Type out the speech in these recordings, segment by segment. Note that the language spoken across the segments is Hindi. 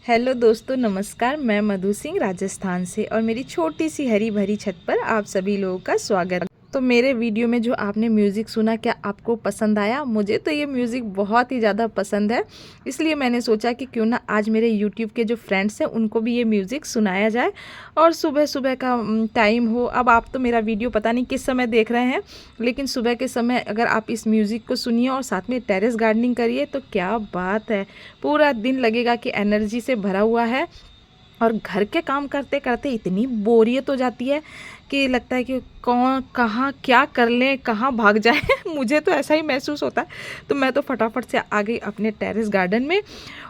हेलो दोस्तों, नमस्कार। मैं मधु सिंह राजस्थान से और मेरी छोटी सी हरी भरी छत पर आप सभी लोगों का स्वागत। तो मेरे वीडियो में जो आपने म्यूज़िक सुना, क्या आपको पसंद आया? मुझे तो ये म्यूज़िक बहुत ही ज़्यादा पसंद है, इसलिए मैंने सोचा कि क्यों ना आज मेरे यूट्यूब के जो फ्रेंड्स हैं उनको भी ये म्यूज़िक सुनाया जाए। और सुबह सुबह का टाइम हो, अब आप तो मेरा वीडियो पता नहीं किस समय देख रहे हैं, लेकिन सुबह के समय अगर आप इस म्यूज़िक को सुनिए और साथ में टेरेस गार्डनिंग करिए तो क्या बात है। पूरा दिन लगेगा कि एनर्जी से भरा हुआ है। और घर के काम करते करते इतनी बोरियत हो जाती है कि लगता है कि कौन कहाँ क्या कर लें, कहाँ भाग जाए। मुझे तो ऐसा ही महसूस होता है। तो मैं तो फटाफट से आ गई अपने टेरेस गार्डन में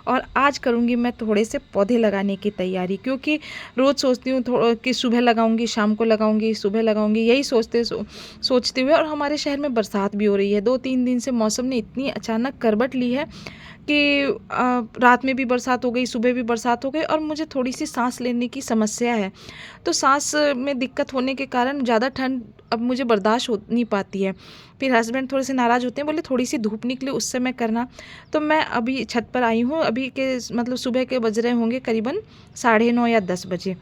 और आज करूँगी मैं थोड़े से पौधे लगाने की तैयारी, क्योंकि रोज़ सोचती हूँ कि सुबह लगाऊंगी, शाम को लगाऊंगी, सुबह लगाऊंगी, यही सोचते हुए। और हमारे शहर में बरसात भी हो रही है। 2-3 दिन से मौसम ने इतनी अचानक करवट ली है कि रात में भी बरसात हो गई, सुबह भी बरसात हो गई और मुझे थोड़ी सी सांस लेने की समस्या है। तो सांस में दिक्कत होने के कारण ज़्यादा ठंड अब मुझे बर्दाश्त हो नहीं पाती है। फिर हस्बैंड थोड़े से नाराज़ होते हैं, बोले थोड़ी सी धूप निकले उस समय करना। तो मैं अभी छत पर आई हूँ, अभी के मतलब सुबह के बज रहे होंगे करीबन 9:30 या 10 बजे।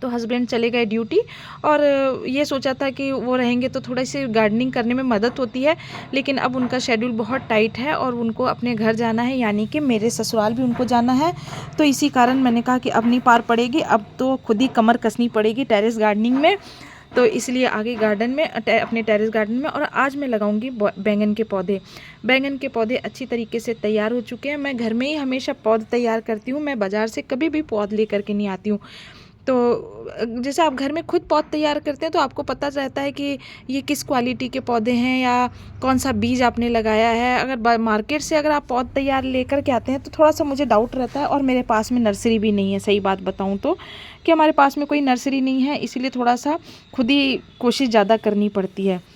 तो हस्बैंड चले गए ड्यूटी और ये सोचा था कि वो रहेंगे तो थोड़ी सी गार्डनिंग करने में मदद होती है, लेकिन अब उनका शेड्यूल बहुत टाइट है और उनको अपने घर जाना है, यानी कि मेरे ससुराल भी उनको जाना है। तो इसी कारण मैंने कहा कि अब नहीं पार पड़ेगी, अब तो खुद ही कमर कसनी पड़ेगी टेरेस गार्डनिंग में। तो इसलिए आगे गार्डन में अपने टेरेस गार्डन में, और आज मैं लगाऊंगी बैंगन के पौधे। बैंगन के पौधे अच्छी तरीके से तैयार हो चुके हैं। मैं घर में ही हमेशा पौध तैयार करती हूँ, मैं बाज़ार से कभी भी पौध ले करके नहीं आती हूँ। तो जैसे आप घर में खुद पौध तैयार करते हैं तो आपको पता रहता है कि ये किस क्वालिटी के पौधे हैं या कौन सा बीज आपने लगाया है। अगर मार्केट से अगर आप पौध तैयार लेकर के आते हैं तो थोड़ा सा मुझे डाउट रहता है। और मेरे पास में नर्सरी भी नहीं है, सही बात बताऊं तो, कि हमारे पास में कोई नर्सरी नहीं है, इसीलिए थोड़ा सा खुद ही कोशिश ज़्यादा करनी पड़ती है।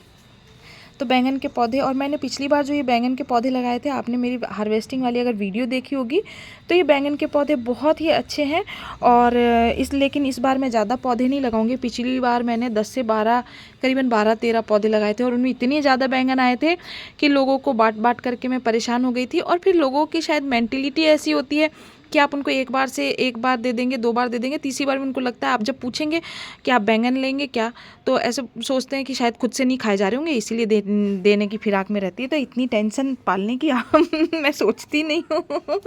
तो बैंगन के पौधे, और मैंने पिछली बार जो ये बैंगन के पौधे लगाए थे, आपने मेरी हार्वेस्टिंग वाली अगर वीडियो देखी होगी तो ये बैंगन के पौधे बहुत ही अच्छे हैं। और लेकिन इस बार मैं ज़्यादा पौधे नहीं लगाऊंगी। पिछली बार मैंने 10 से 12 करीबन 12-13 पौधे लगाए थे और उनमें इतने ज़्यादा बैंगन आए थे कि लोगों को बांट बांट करके मैं परेशान हो गई थी। और फिर लोगों की शायद मेंटिलिटी ऐसी होती है कि आप उनको एक बार दे देंगे, 2 बार दे देंगे, तीसरी बार में उनको लगता है, आप जब पूछेंगे कि आप बैंगन लेंगे क्या, तो ऐसे सोचते हैं कि शायद खुद से नहीं खाए जा रहे होंगे, इसीलिए देने की फिराक में रहती है। तो इतनी टेंशन पालने की मैं सोचती नहीं हूँ।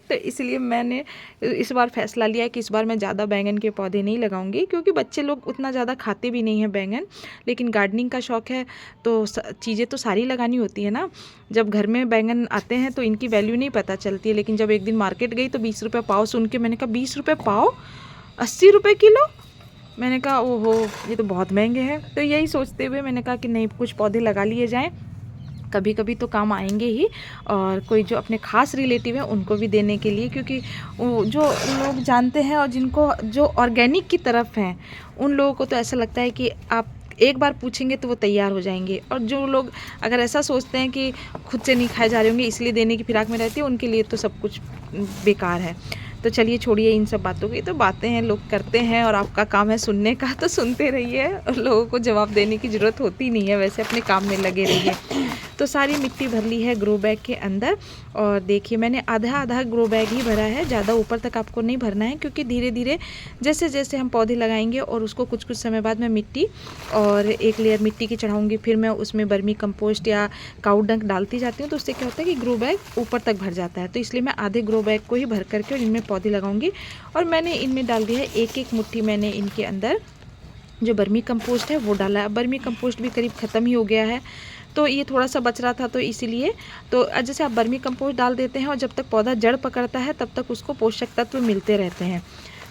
तो इसलिए मैंने इस बार फैसला लिया है कि इस बार मैं ज़्यादा बैंगन के पौधे नहीं लगाऊंगी, क्योंकि बच्चे लोग उतना ज़्यादा खाते भी नहीं हैं बैंगन। लेकिन गार्डनिंग का शौक़ है तो चीज़ें तो सारी लगानी होती है ना। जब घर में बैंगन आते हैं तो इनकी वैल्यू नहीं पता चलती है, लेकिन जब एक दिन मार्केट गई तो 20 रुपये पाव सुन के मैंने कहा 20 रुपये पाव, 80 रुपये किलो। मैंने कहा ओहो, ये तो बहुत महंगे हैं। तो यही सोचते हुए मैंने कहा कि नहीं, कुछ पौधे लगा लिए जाएं, कभी कभी तो काम आएंगे ही। और कोई जो अपने खास रिलेटिव हैं उनको भी देने के लिए, क्योंकि जो लोग जानते हैं और जिनको जो ऑर्गेनिक की तरफ हैं उन लोगों को तो ऐसा लगता है कि आप एक बार पूछेंगे तो वो तैयार हो जाएंगे। और जो लोग अगर ऐसा सोचते हैं कि खुद से नहीं खाए जा रहे होंगे इसलिए देने की फिराक में रहती है, उनके लिए तो सब कुछ बेकार है। तो चलिए छोड़िए इन सब बातों की, तो बातें हैं, लोग करते हैं और आपका काम है सुनने का, तो सुनते रहिए और लोगों को जवाब देने की ज़रूरत होती नहीं है, वैसे अपने काम में लगे रहिए। तो सारी मिट्टी भर ली है ग्रो बैग के अंदर, और देखिए मैंने आधा आधा ग्रो बैग ही भरा है, ज़्यादा ऊपर तक आपको नहीं भरना है, क्योंकि धीरे धीरे जैसे जैसे हम पौधे लगाएंगे और उसको कुछ कुछ समय बाद मैं मिट्टी और एक लेयर मिट्टी की चढ़ाऊँगी, फिर मैं उसमें वर्मी कंपोस्ट या काऊ डंक डालती जाती हूँ। तो उससे क्या होता है कि ग्रो बैग ऊपर तक भर जाता है। तो इसलिए मैं आधे ग्रो बैग को ही भर करके और इनमें पौधे लगाऊंगी। और मैंने इनमें डाल दिया है एक एक मुट्ठी, मैंने इनके अंदर जो वर्मी कंपोस्ट है वो डाला है। वर्मी कंपोस्ट भी करीब ख़त्म ही हो गया है, तो ये थोड़ा सा बच रहा था, तो इसीलिए तो जैसे आप वर्मी कंपोस्ट डाल देते हैं और जब तक पौधा जड़ पकड़ता है तब तक उसको पोषक तत्व मिलते रहते हैं।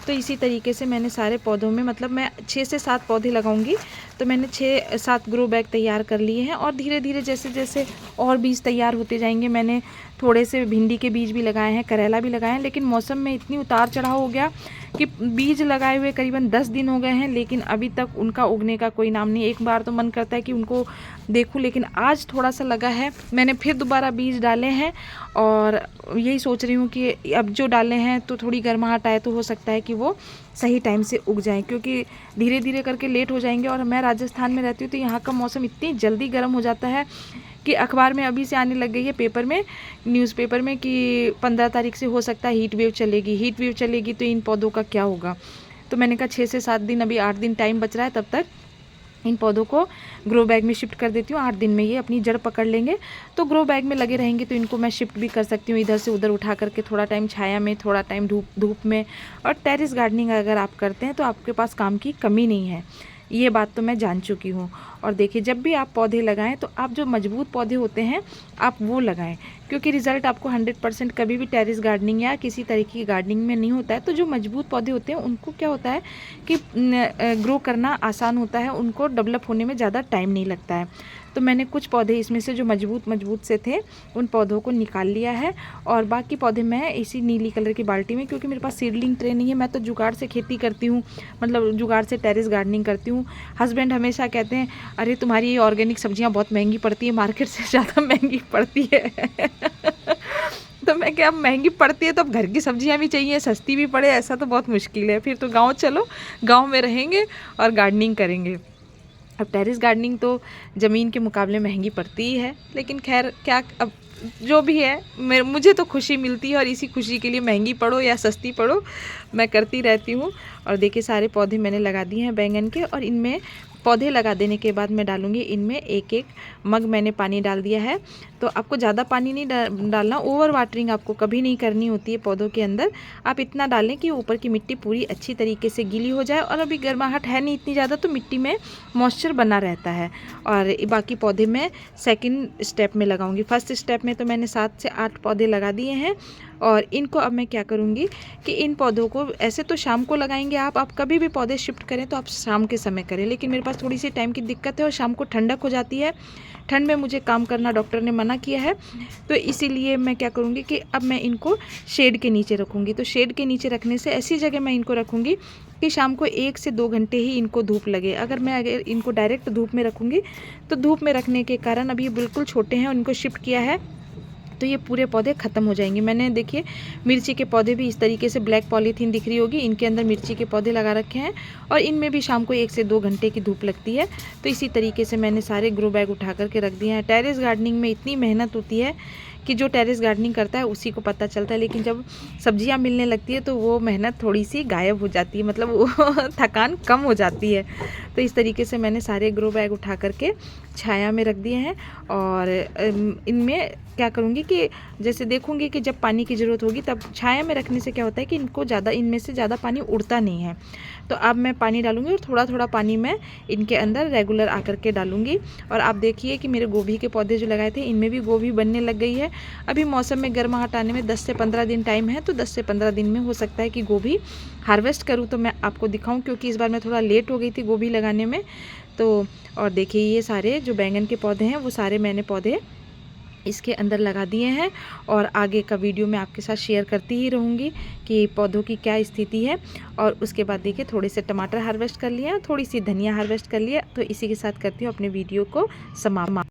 तो इसी तरीके से मैंने सारे पौधों में, मतलब मैं 6 से 7 पौधे लगाऊंगी, तो मैंने 6-7 ग्रो बैग तैयार कर लिए हैं। और धीरे धीरे जैसे जैसे और बीज तैयार होते जाएंगे, मैंने थोड़े से भिंडी के बीज भी लगाए हैं, करेला भी लगाए हैं। लेकिन मौसम में इतनी उतार चढ़ाव हो गया कि बीज लगाए हुए करीबन 10 दिन हो गए हैं, लेकिन अभी तक उनका उगने का कोई नाम नहीं। एक बार तो मन करता है कि उनको देखूं, लेकिन आज थोड़ा सा लगा है, मैंने फिर दोबारा बीज डाले हैं। और यही सोच रही हूँ कि अब जो डाले हैं तो थोड़ी गर्माहट आए तो हो सकता है कि वो सही टाइम से उग जाएं, क्योंकि धीरे धीरे करके लेट हो जाएंगे। और मैं राजस्थान में रहती हूँ तो यहाँ का मौसम इतनी जल्दी गर्म हो जाता है कि अखबार में अभी से आने लग गई है, पेपर में, न्यूज़पेपर में, कि 15 तारीख से हो सकता है हीट वेव चलेगी। हीट वेव चलेगी तो इन पौधों का क्या होगा। तो मैंने कहा 6 से 7 दिन, अभी 8 दिन टाइम बच रहा है, तब तक इन पौधों को ग्रो बैग में शिफ्ट कर देती हूँ। 8 दिन में ये अपनी जड़ पकड़ लेंगे, तो ग्रो बैग में लगे रहेंगे तो इनको मैं शिफ्ट भी कर सकती हूँ इधर से उधर उठा करके, थोड़ा टाइम छाया में, थोड़ा टाइम धूप में। और टेरेस गार्डनिंग अगर आप करते हैं तो आपके पास काम की कमी नहीं है, ये बात तो मैं जान चुकी हूँ। और देखिए, जब भी आप पौधे लगाएं तो आप जो मजबूत पौधे होते हैं आप वो लगाएं, क्योंकि रिज़ल्ट आपको 100% कभी भी टेरेस गार्डनिंग या किसी तरीके की गार्डनिंग में नहीं होता है। तो जो मजबूत पौधे होते हैं उनको क्या होता है कि ग्रो करना आसान होता है, उनको डेवलप होने में ज़्यादा टाइम नहीं लगता है। तो मैंने कुछ पौधे इसमें से जो मजबूत से थे उन पौधों को निकाल लिया है, और बाकी पौधे मैं इसी नीली कलर की बाल्टी में, क्योंकि मेरे पास सीडलिंग ट्रे नहीं है, मैं तो जुगाड़ से खेती करती हूँ, मतलब जुगाड़ से टेरेस गार्डनिंग करती हूँ। हस्बैंड हमेशा कहते हैं, अरे तुम्हारी ये ऑर्गेनिक सब्जियाँ बहुत महंगी पड़ती है, मार्केट से ज़्यादा महंगी पड़ती है। तो मैं क्या, महंगी पड़ती है तो अब घर की सब्जियां भी चाहिए, सस्ती भी पड़े, ऐसा तो बहुत मुश्किल है। फिर तो गांव चलो, गांव में रहेंगे और गार्डनिंग करेंगे। अब टेरेस गार्डनिंग तो ज़मीन के मुकाबले महंगी पड़ती ही है, लेकिन खैर क्या, अब जो भी है, मुझे तो खुशी मिलती है, और इसी खुशी के लिए महंगी पड़ो या सस्ती पड़ो मैं करती रहती हूँ। और देखिए, सारे पौधे मैंने लगा दिए हैं बैंगन के, और इनमें पौधे लगा देने के बाद मैं डालूंगी इनमें एक मग मैंने पानी डाल दिया है। तो आपको ज़्यादा पानी नहीं डालना, ओवर वाटरिंग आपको कभी नहीं करनी होती है पौधों के अंदर। आप इतना डालें कि ऊपर की मिट्टी पूरी अच्छी तरीके से गीली हो जाए, और अभी गर्माहट है नहीं इतनी ज़्यादा, तो मिट्टी में मॉइस्चर बना रहता है। और बाकी पौधे मैं सेकंड स्टेप में लगाऊंगी। फर्स्ट स्टेप में तो मैंने 7 से 8 पौधे लगा दिए हैं, और इनको अब मैं क्या करूँगी कि इन पौधों को ऐसे तो शाम को लगाएंगे। आप कभी भी पौधे शिफ्ट करें तो आप शाम के समय करें, लेकिन मेरे पास थोड़ी सी टाइम की दिक्कत है और शाम को ठंडक हो जाती है, ठंड में मुझे काम करना डॉक्टर ने मना किया है। तो इसीलिए मैं क्या करूँगी कि अब मैं इनको शेड के नीचे रखूँगी। तो शेड के नीचे रखने से ऐसी जगह मैं इनको रखूँगी कि शाम को 1 से 2 घंटे ही इनको धूप लगे। अगर इनको डायरेक्ट धूप में रखूँगी तो धूप में रखने के कारण, अभी ये बिल्कुल छोटे हैं और इनको शिफ्ट किया है तो ये पूरे पौधे ख़त्म हो जाएंगे। मैंने देखिए, मिर्ची के पौधे भी इस तरीके से ब्लैक पॉलीथीन दिख रही होगी, इनके अंदर मिर्ची के पौधे लगा रखे हैं, और इनमें भी शाम को 1 से 2 घंटे की धूप लगती है। तो इसी तरीके से मैंने सारे ग्रो बैग उठा करके रख दिए हैं। टेरेस गार्डनिंग में इतनी मेहनत होती है कि जो टेरेस गार्डनिंग करता है उसी को पता चलता है, लेकिन जब सब्जियां मिलने लगती है तो वो मेहनत थोड़ी सी गायब हो जाती है, मतलब वो थकान कम हो जाती है। तो इस तरीके से मैंने सारे ग्रो बैग उठा करके छाया में रख दिए हैं, और इनमें क्या करूँगी कि जैसे देखूँगी कि जब पानी की ज़रूरत होगी तब छाया में रखने से क्या होता है कि इनमें से ज़्यादा पानी उड़ता नहीं है। तो अब मैं पानी डालूँगी, और थोड़ा थोड़ा पानी मैं इनके अंदर रेगुलर आकर के डालूँगी। और आप देखिए कि मेरे गोभी के पौधे जो लगाए थे इनमें भी गोभी बनने लग गई है। अभी मौसम में गर्माहट आने में 10 से 15 दिन टाइम है, तो 10 से 15 दिन में हो सकता है कि गोभी हार्वेस्ट करूँ तो मैं आपको दिखाऊँ, क्योंकि इस बार मैं थोड़ा लेट हो गई थी गोभी लगाने में। तो और देखिए, ये सारे जो बैंगन के पौधे हैं वो सारे मैंने पौधे इसके अंदर लगा दिए हैं, और आगे का वीडियो मैं आपके साथ शेयर करती ही रहूँगी कि पौधों की क्या स्थिति है। और उसके बाद देखिए, थोड़े से टमाटर हार्वेस्ट कर लिया, थोड़ी सी धनिया हार्वेस्ट कर लिया। तो इसी के साथ करती हूँ अपने वीडियो को समाप्त।